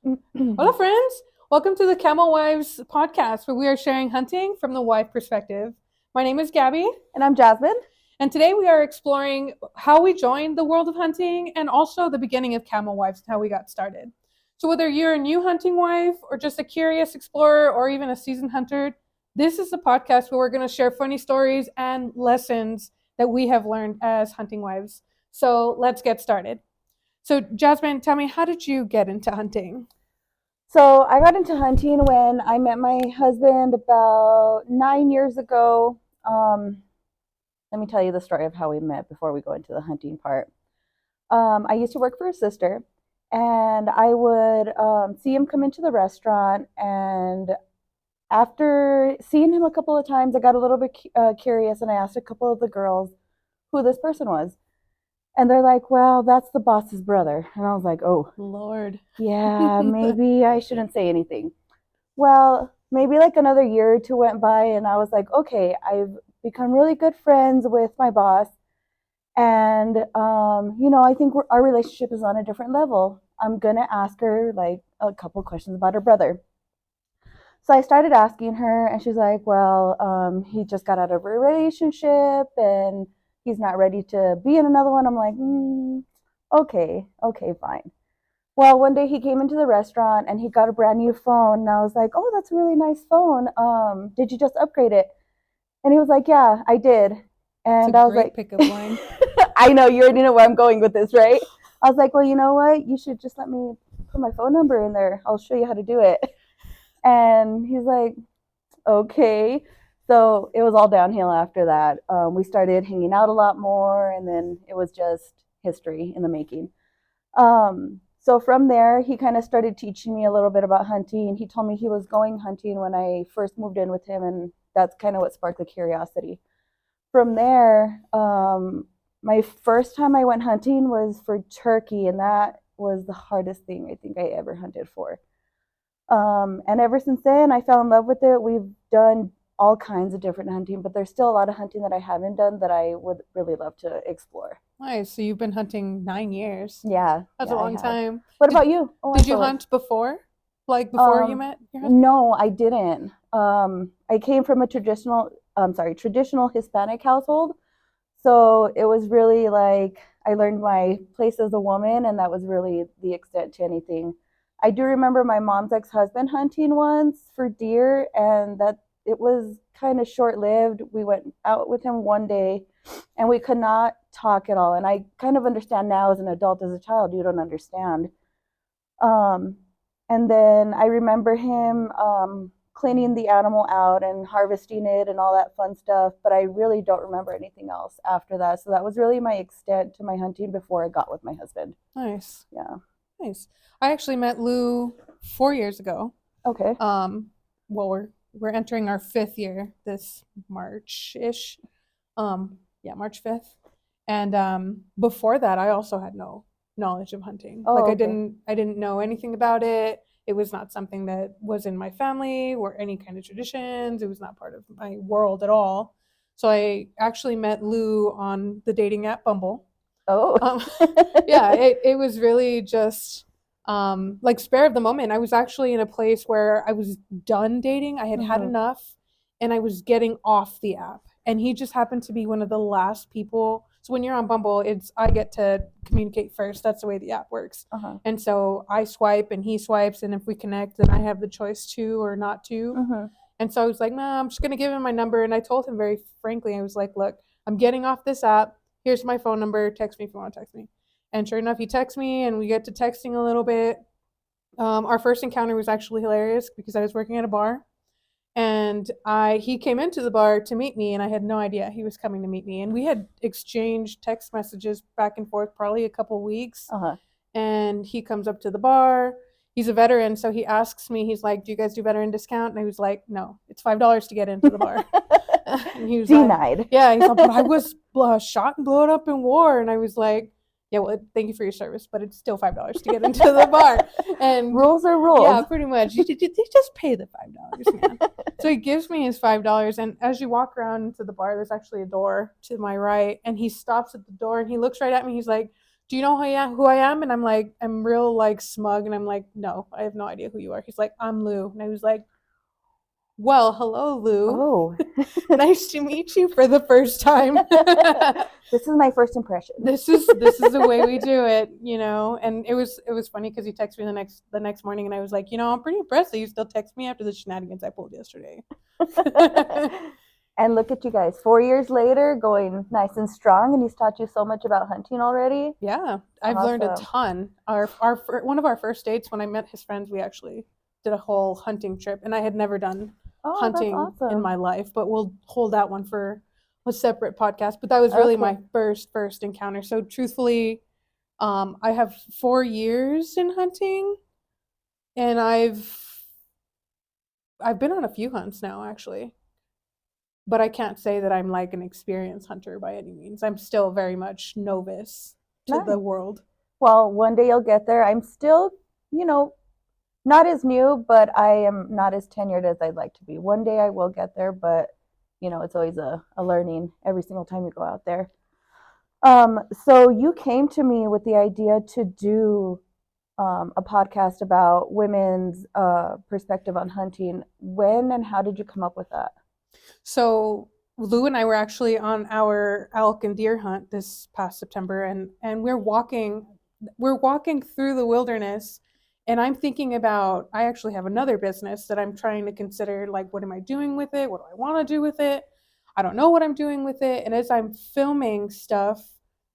Hola, friends! Welcome to the Camo Wives podcast, where we are sharing hunting from the wife perspective. My name is Gaby, And I'm Jasmine. and today we are exploring how we joined the world of hunting and also the beginning of Camo Wives and how we got started. So, whether you're a new hunting wife or just a curious explorer or even a seasoned hunter, this is the podcast where we're going to share funny stories and lessons that we have learned as hunting wives. So, let's get started. So, Jasmine, tell me, how did you get into hunting? So I got into hunting when I met my husband about 9 years ago. Let me tell you the story of how we met before we go into the hunting part. I used to work for a sister, and I would see him come into the restaurant. And after seeing him a couple of times, I got a little bit curious, and I asked a couple of the girls who this person was. And they're like, well, that's the boss's brother. And I was like, oh, Lord. yeah, maybe I shouldn't say anything. Well, maybe like another year or two went by, and I was like, okay, I've become really good friends with my boss. And, I think our relationship is on a different level. I'm going to ask her like a couple questions about her brother. So I started asking her, and she's like, well, he just got out of a relationship and he's not ready to be in another one. I'm like, okay, fine. Well, one day he came into the restaurant and he got a brand new phone. And I was like, oh, that's a really nice phone. Did you just upgrade it? And he was like, yeah, I did. It's a And I was great like, pickup line. I know you already know where I'm going with this, right? I was like, well, you know what? You should just let me put my phone number in there. I'll show you how to do it. And he's like, okay. So it was all downhill after that. We started hanging out a lot more, and then it was just history in the making. So from there, he kind of started teaching me a little bit about hunting. He told me he was going hunting when I first moved in with him, and that's kind of what sparked the curiosity. From there, my first time I went hunting was for turkey, and that was the hardest thing I think I ever hunted for. And ever since then, I fell in love with it. We've done all kinds of different hunting, but there's still a lot of hunting that I haven't done that I would really love to explore. Nice. So you've been hunting 9 years. Yeah, That's yeah, a I long have. time. What Did about you? Oh, I'm did you sorry. hunt before? Like before you Um, met your husband? no, I didn't. I came from a traditional Hispanic household. So it was really like I learned my place as a woman, and that was really the extent to anything. I do remember my mom's ex-husband hunting once for deer, and that it was kind of short-lived. We went out with him one day, and we could not talk at all. And I kind of understand now as an adult, as a child, you don't understand. Um, and then I remember him cleaning the animal out and harvesting it and all that fun stuff, but I really don't remember anything else after that. So that was really my extent to my hunting before I got with my husband. Nice. Yeah. Nice. I actually met Lou 4 years ago. Okay. Um, well, we're entering our fifth year this March-ish. Yeah, March 5th. And before that, I also had no knowledge of hunting. Like Oh, I okay. didn't know anything about it. It was not something that was in my family or any kind of traditions. It was not part of my world at all. So I actually met Lou on the dating app Bumble. Oh. Um, yeah, it was really just like spare of the moment. I was actually in a place where I was done dating. I had had Mhm. enough and I was getting off the app. And he just happened to be one of the last people. So when you're on Bumble, it's I get to communicate first. That's the way the app works. Uh-huh. And so I swipe and he swipes, and if we connect, then I have the choice to or not to. Mhm. And so I was like, nah, I'm just gonna give him my number. And I told him very frankly, I was like, look, I'm getting off this app. Here's my phone number. Text me if you want to text me. And sure enough, he texts me, and we get to texting a little bit. Our first encounter was actually hilarious because I was working at a bar, and I he came into the bar to meet me, and I had no idea he was coming to meet me. And we had exchanged text messages back and forth probably a couple weeks. Uh-huh. And he comes up to the bar. He's a veteran, so he asks me. He's like, "Do you guys do veteran discount?" And I was like, "No, it's $5 to get into the bar." And he was like, Denied. "Yeah." He's like, "But I was shot and blown up in war." And I was like, "Yeah, well, thank you for your service, but it's still $5 to get into the bar." And Rules are yeah, rules. pretty much. You just pay the $5, man. So he gives me his $5, and as you walk around into the bar, there's actually a door to my right, and he stops at the door and he looks right at me. He's like, do you know who I am? And I'm like, I'm real like smug, and I'm like, no, I have no idea who you are. He's like, I'm Lou, and I was like, well, hello, Lou. Oh, Nice to meet you for the first time. this is my first impression. This is the way we do it, you know. And it was funny because he texted me the next morning, and I was like, you know, I'm pretty impressed that you still text me after the shenanigans I pulled yesterday. And look at you guys, 4 years later, going nice and strong, and he's taught you so much about hunting already. Yeah, I've learned a ton. Our one of our first dates, when I met his friends, we actually did a whole hunting trip, and I had never done hunting in my life, but we'll hold that one for a separate podcast. But that was really my first encounter. So truthfully, I have 4 years in hunting, and I've been on a few hunts now, actually. But I can't say that I'm like an experienced hunter by any means. I'm still very much novice to the world. Well, one day you'll get there. I'm still, you know, not as new, but I am not as tenured as I'd like to be. One day I will get there, but you know, it's always a learning every single time you go out there. So you came to me with the idea to do a podcast about women's perspective on hunting. When and how did you come up with that? So Lou and I were actually on our elk and deer hunt this past September, and we're walking through the wilderness, and I'm thinking about, I actually have another business that I'm trying to consider, like, what am I doing with it? What do I want to do with it? I don't know what I'm doing with it. And as I'm filming stuff,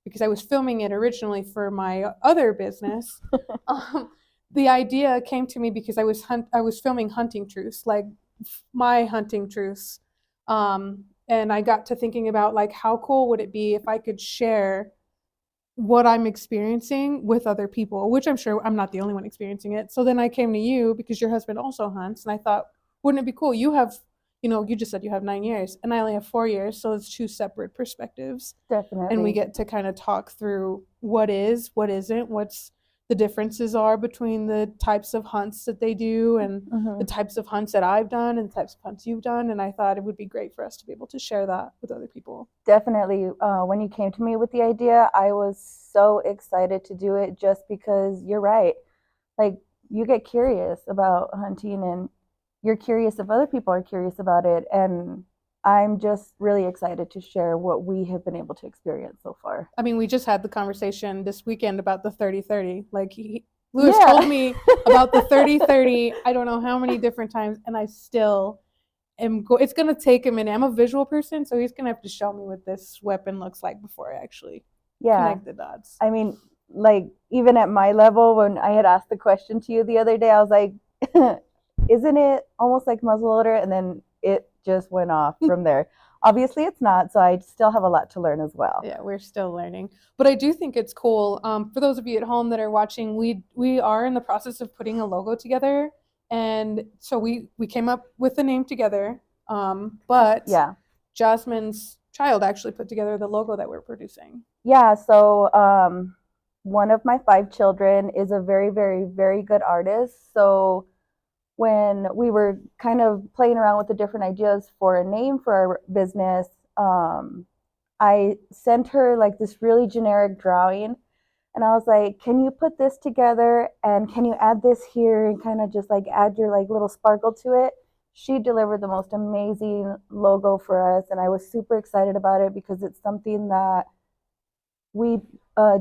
because I was filming it originally for my other business, the idea came to me because I was filming hunting truths, like my hunting truths. And I got to thinking about, like, how cool would it be if I could share what I'm experiencing with other people, which I'm sure I'm not the only one experiencing it. So then I came to you because your husband also hunts, and I thought, wouldn't it be cool? You have, you know, you just said you have 9 years, and I only have 4 years, so it's two separate perspectives. Definitely. And we get to kind of talk through what is, what isn't, what's the differences are between the types of hunts that they do, and the types of hunts that I've done and the types of hunts you've done. And I thought it would be great for us to be able to share that with other people. Definitely. When you came to me with the idea, I was so excited to do it, just because you're right. Like, you get curious about hunting, and you're curious if other people are curious about it. And I'm just really excited to share what we have been able to experience so far. I mean, we just had the conversation this weekend about the 30-30. Like, Lewis told me about the 30-30, I don't know how many different times, and I still am it's going to take a minute. I'm a visual person, so he's going to have to show me what this weapon looks like before I actually connect the dots. I mean, like, even at my level, when I had asked the question to you the other day, I was like, isn't it almost like muzzleloader? And then it just went off from there. Obviously it's not, so I still have a lot to learn as well. Yeah, we're still learning, but I do think it's cool. For those of you at home that are watching, we are in the process of putting a logo together, and so we came up with the name together, but yeah, Jasmine's child actually put together the logo that we're producing. Yeah, so one of my 5 children is a very, very, very good artist. So when we were kind of playing around with the different ideas for a name for our business, I sent her like this really generic drawing, and I was like, can you put this together, and can you add this here, and kind of just like add your like little sparkle to it? She delivered the most amazing logo for us, and I was super excited about it because it's something that we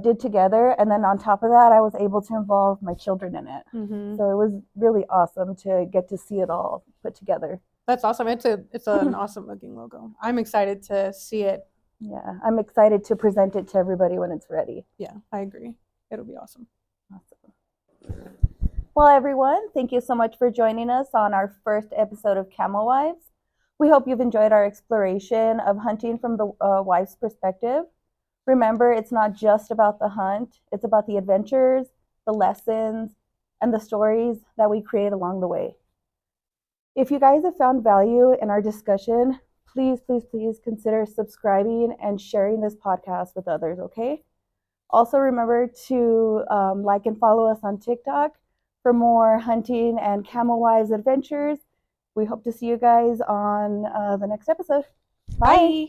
did together, and then on top of that, I was able to involve my children in it. So it was really awesome to get to see it all put together. That's awesome. It's an awesome looking logo. I'm excited to see it. Yeah, I'm excited to present it to everybody when it's ready. Yeah, I agree. It'll be awesome. Well, everyone, thank you so much for joining us on our first episode of Camo Wives. We hope you've enjoyed our exploration of hunting from the wife's perspective. Remember, it's not just about the hunt. It's about the adventures, the lessons, and the stories that we create along the way. If you guys have found value in our discussion, please, please, please consider subscribing and sharing this podcast with others, okay? Also, remember to like and follow us on TikTok for more hunting and Camo Wives adventures. We hope to see you guys on the next episode. Bye.